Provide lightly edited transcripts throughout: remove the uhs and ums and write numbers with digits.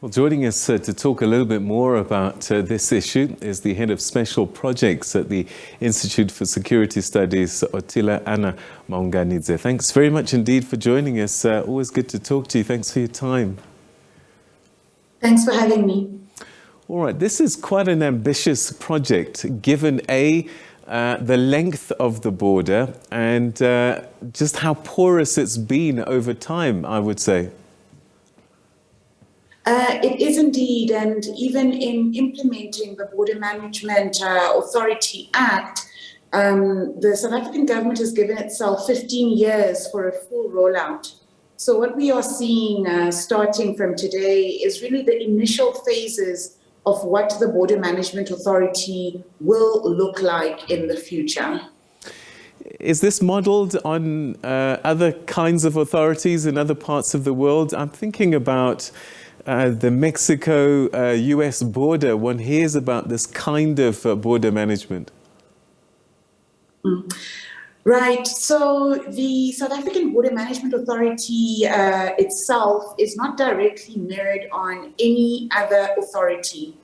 Well, joining us to talk a little bit more about this issue is the head of special projects at the Institute for Security Studies, Ottilia Anna Maunganidze. Thanks very much indeed for joining us. Always good to talk to you. Thanks for your time. Thanks for having me. All right, this is quite an ambitious project, given the length of the border and just how porous it's been over time, I would say. It is indeed, and even in implementing the Border Management Authority Act, the South African government has given itself 15 years for a full rollout. So what we are seeing starting from today is really the initial phases of what the Border Management Authority will look like in the future. Is this modeled on other kinds of authorities in other parts of the world? I'm thinking about the Mexico-US border. One hears about this kind of border management. Right. So the South African Border Management Authority itself is not directly mirrored on any other authority.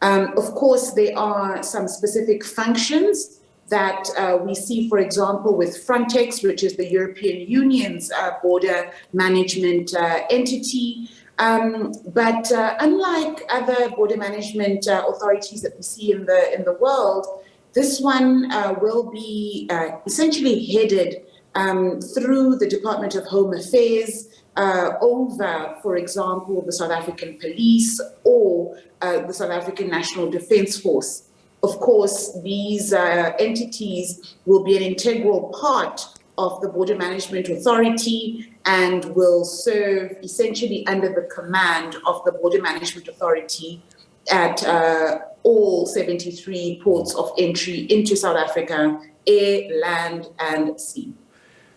Of course, there are some specific functions that we see, for example, with Frontex, which is the European Union's border management entity. But unlike other border management authorities that we see in the world, this one will be essentially headed through the Department of Home Affairs over, for example, the South African Police or the South African National Defence Force. Of course, these entities will be an integral part of the Border Management Authority and will serve essentially under the command of the Border Management Authority at all 73 ports of entry into South Africa, air, land, and sea.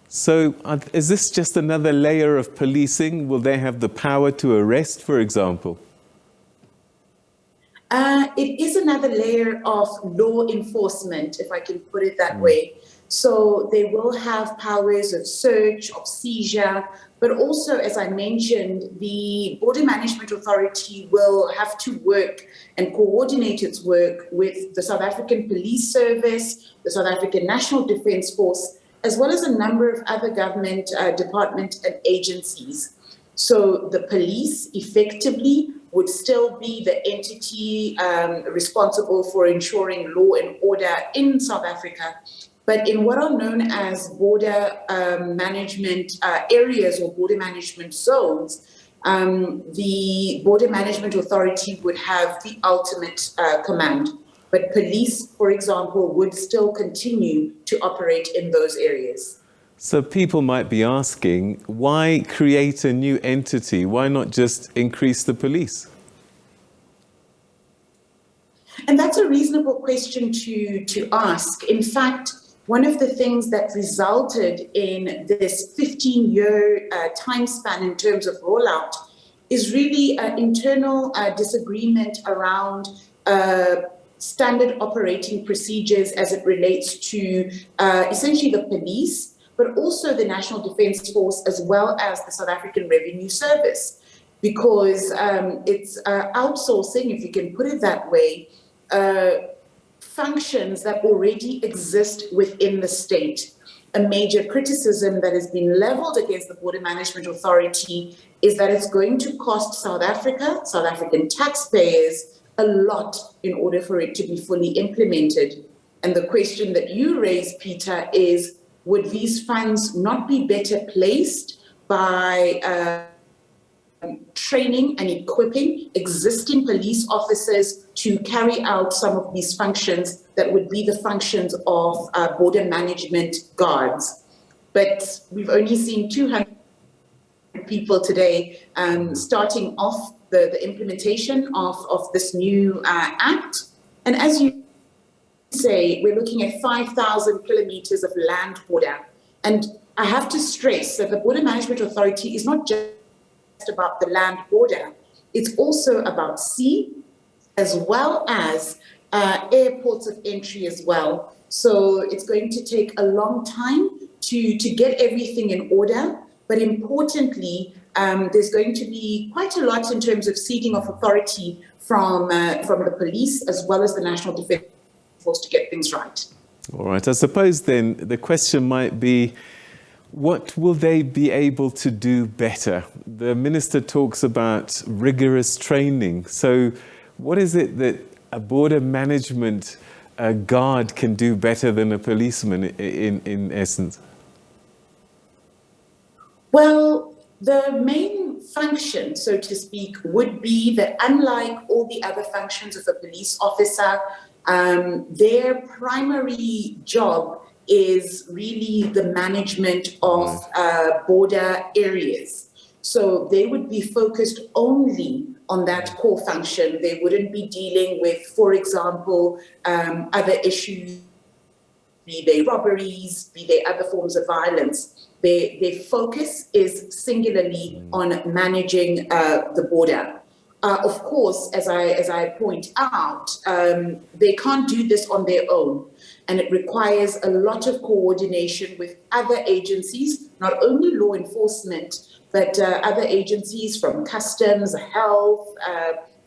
So is this just another layer of policing? Will they have the power to arrest, for example? It is another layer of law enforcement, if I can put it that way. So they will have powers of search, of seizure, but also, as I mentioned, the Border Management Authority will have to work and coordinate its work with the South African Police Service, the South African National Defence Force, as well as a number of other government departments and agencies. So the police effectively would still be the entity responsible for ensuring law and order in South Africa. But in what are known as border management areas or border management zones, the Border Management Authority would have the ultimate command. But police, for example, would still continue to operate in those areas. So people might be asking, why create a new entity? Why not just increase the police? And that's a reasonable question to ask. In fact, one of the things that resulted in this 15-year time span in terms of rollout is really an internal disagreement around standard operating procedures as it relates to essentially the police, but also the National Defence Force, as well as the South African Revenue Service, because it's outsourcing, if you can put it that way, functions that already exist within the state. A major criticism that has been leveled against the Border Management Authority is that it's going to cost South Africa, South African taxpayers, a lot in order for it to be fully implemented. And the question that you raise, Peter, is would these funds not be better placed by training and equipping existing police officers to carry out some of these functions that would be the functions of border management guards? But we've only seen 200 people today starting off the implementation of this new act. And as you say, we're looking at 5,000 kilometers of land border. And I have to stress that the Border Management Authority is not just about the land border. It's also about sea, as well as airports of entry as well. So it's going to take a long time to get everything in order. But importantly, There's going to be quite a lot in terms of ceding of authority from the police as well as the National Defence Force to get things right. All right. I suppose then the question might be, what will they be able to do better? The minister talks about rigorous training. So what is it that a border management guard can do better than a policeman in essence? Well, the main function, so to speak, would be that unlike all the other functions of a police officer, their primary job is really the management of border areas. So they would be focused only on that core function. They wouldn't be dealing with, for example, other issues, be they robberies, be they other forms of violence. Their focus is singularly on managing the border. Of course, as I point out, they can't do this on their own. And it requires a lot of coordination with other agencies, not only law enforcement, but other agencies from customs, health,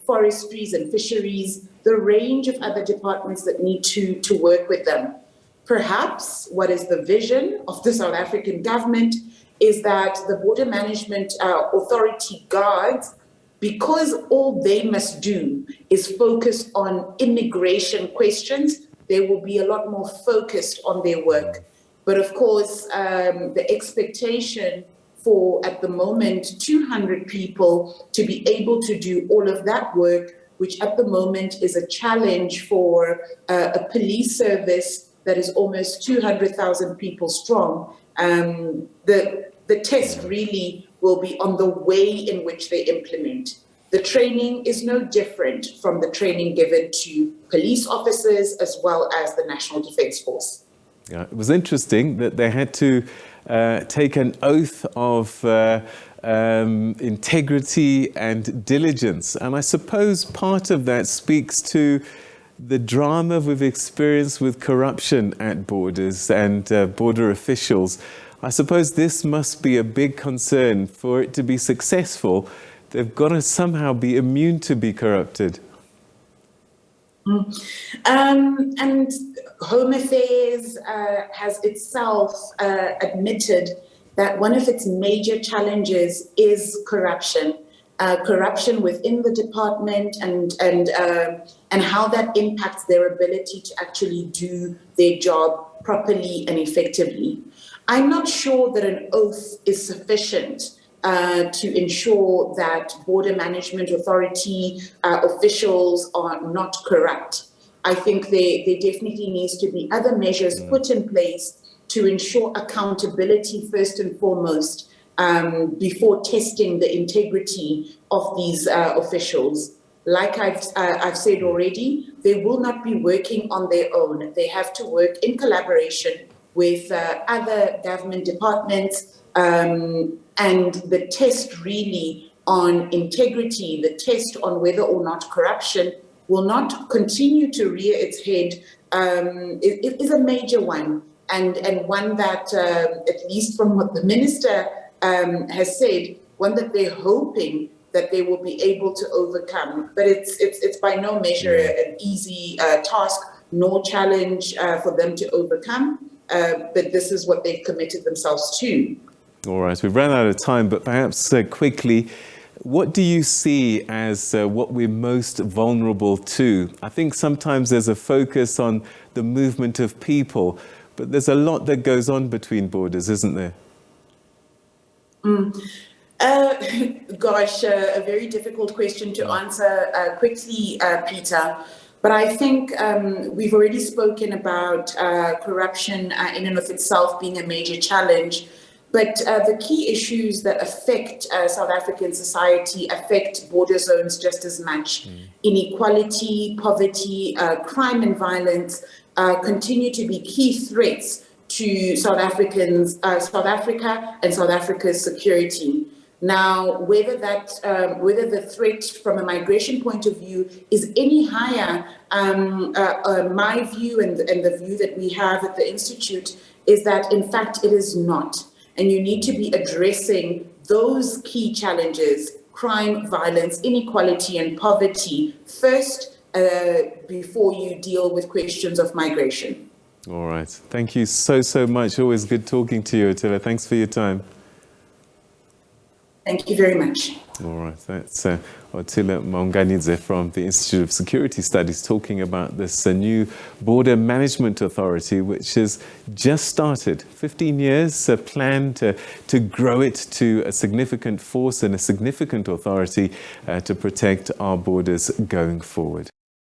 forestries and fisheries, the range of other departments that need to work with them. Perhaps what is the vision of the South African government is that the Border Management Authority guards, because all they must do is focus on immigration questions, they will be a lot more focused on their work. But of course, the expectation for, at the moment, 200 people to be able to do all of that work, which at the moment is a challenge for a police service that is almost 200,000 people strong. The test really will be on the way in which they implement. The training is no different from the training given to police officers as well as the National Defence Force. Yeah, it was interesting that they had to take an oath of integrity and diligence. And I suppose part of that speaks to the drama we've experienced with corruption at borders and border officials. I suppose this must be a big concern. For it to be successful, they've got to somehow be immune to be corrupted. And Home Affairs has itself admitted that one of its major challenges is corruption. Corruption within the department and how that impacts their ability to actually do their job properly and effectively. I'm not sure that an oath is sufficient to ensure that Border Management Authority officials are not corrupt. I think there definitely needs to be other measures put in place to ensure accountability first and foremost before testing the integrity of these officials. Like I've said already, they will not be working on their own. They have to work in collaboration with other government departments, and the test really on integrity, the test on whether or not corruption will not continue to rear its head, it is a major one, and one that, at least from what the minister has said, one that they're hoping that they will be able to overcome. But it's by no measure an easy task nor challenge for them to overcome. But this is what they've committed themselves to. All right, we've run out of time, but perhaps quickly, what do you see as what we're most vulnerable to? I think sometimes there's a focus on the movement of people, but there's a lot that goes on between borders, isn't there? Gosh, a very difficult question to answer quickly, Peter. But I think we've already spoken about corruption in and of itself being a major challenge. But the key issues that affect South African society affect border zones just as much. Inequality, poverty, crime and violence continue to be key threats to South Africa and South Africa's security. Now, whether the threat from a migration point of view is any higher, my view and the view that we have at the Institute is that, in fact, it is not. And you need to be addressing those key challenges, crime, violence, inequality, and poverty, first before you deal with questions of migration. All right. Thank you so much. Always good talking to you, Ottilia. Thanks for your time. Thank you very much. All right, that's Ottilia Maunganidze from the Institute of Security Studies talking about this new border management authority, which has just started. 15 years, a plan to grow it to a significant force and a significant authority to protect our borders going forward.